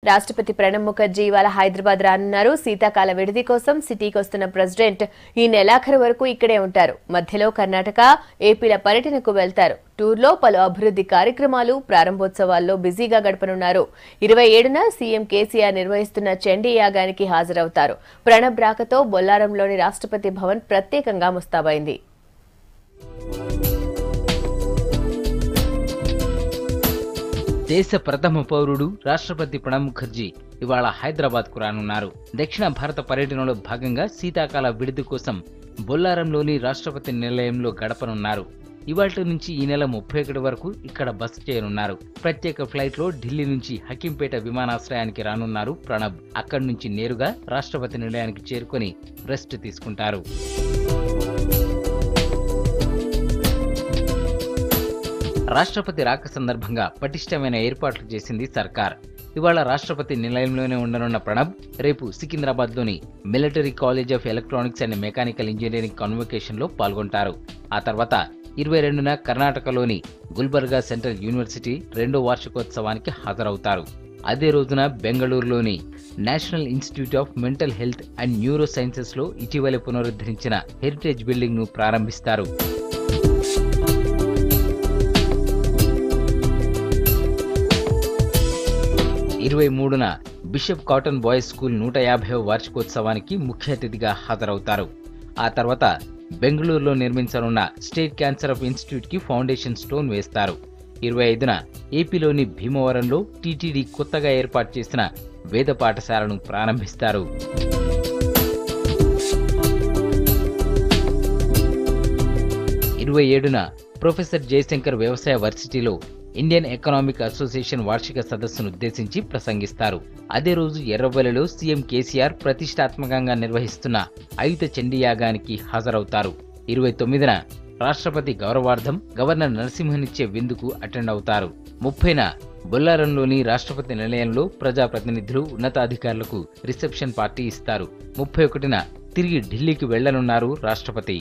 రాష్ట్రపతి ప్రణబ్ ముఖర్జీ ఇవాళ హైదరాబాద్ రానున్నారు. శీతాకాల విడిది కోసం సిటీకి వస్తున్న ప్రెసిడెంట్ ఈ నెలాఖరు వరకు ఇక్కడే ఉంటారు. మధ్యలో కర్ణాటక, ఏపీల పర్యటనకు వెళ్తారు. టూర్లో పలు అభివృద్ధి కార్యక్రమాలు, ప్రారంభోత్సవాల్లో బిజీగా గడపనున్నారు. 27న సీఎం కేసీఆర్ నిర్వహిస్తున్న చండీ యాగానికి హాజరవుతారు. ప్రణబ్ రాకతో బొల్లారంలోని రాష్ట్రపతి భవన్ ప్రత్యేకంగా ముస్తాబైంది. దేశ ప్రథమ పౌరుడు రాష్ట్రపతి ప్రణబ్ ముఖర్జీ ఇవాళ హైదరాబాద్ కు రానున్నారు. దక్షిణ భారత పర్యటనలో భాగంగా శీతాకాల విడిది కోసం బొల్లారంలోని రాష్ట్రపతి నిలయంలో గడపనున్నారు. ఇవాళ్టి నుంచి ఈ నెల 31 వరకు ఇక్కడ బస చేయనున్నారు. ప్రత్యేక ఫ్లైట్ లో ఢిల్లీ నుంచి హకీంపేట విమానాశ్రయానికి రానున్నారు ప్రణబ్. అక్కడి నుంచి నేరుగా రాష్ట్రపతి నిలయానికి చేరుకొని రెస్ట్ తీసుకుంటారు. రాష్ట్రపతి రాక సందర్భంగా పటిష్టమైన ఏర్పాట్లు చేసింది సర్కార్. ఇవాళ రాష్ట్రపతి నిలయంలోనే ఉండనున్న ప్రణబ్ రేపు సికింద్రాబాద్లోని military college of electronics and mechanical engineering convocation లో పాల్గొంటారు. ఆ తర్వాత 22న కర్ణాటకలోని గుల్బర్గా సెంట్రల్ యూనివర్సిటీ 2వ వార్షికోత్సవానికి హాజరవుతారు. అదే రోజున బెంగళూరులోని national institute of mental health and neuro sciences లో ఇటీవలే పునరుద్ధరించిన హెరిటేజ్ బిల్డింగ్ ను ప్రారంభిస్తారు. 23న బిషప్ కాటన్ బాయ్స్ స్కూల్ 150వ వార్షికోత్సవానికి ముఖ్య అతిథిగా హాజరవుతారు. ఆ తర్వాత బెంగళూరులో నిర్మించనున్న స్టేట్ క్యాన్సర్ ఇన్స్టిట్యూట్ కి ఫౌండేషన్ స్టోన్ వేస్తారు. 25న ఏపీలోని భీమవరంలో టీటీడీ కొత్తగా ఏర్పాటు చేసిన వేద పాఠశాలను ప్రారంభిస్తారు. 27న ప్రొఫెసర్ జయశంకర్ వ్యవసాయ వర్సిటీలో ఇండియన్ ఎకనామిక్ అసోసియేషన్ వార్షిక సదస్సును ఉద్దేశించి ప్రసంగిస్తారు. అదే రోజు ఎర్రవల్లిలో సీఎం కేసీఆర్ ప్రతిష్టాత్మకంగా నిర్వహిస్తున్న ఆయుధ చండీ యాగానికి హాజరవుతారు. 29న రాష్ట్రపతి గౌరవార్థం గవర్నర్ నరసింహనిచ్చే విందుకు అటెండ్ అవుతారు. 30న బొల్లారంలోని రాష్ట్రపతి నిలయంలో ప్రజాప్రతినిధులు, ఉన్నతాధికారులకు రిసెప్షన్ పార్టీ ఇస్తారు. 31న తిరిగి ఢిల్లీకి వెళ్లనున్నారు రాష్ట్రపతి.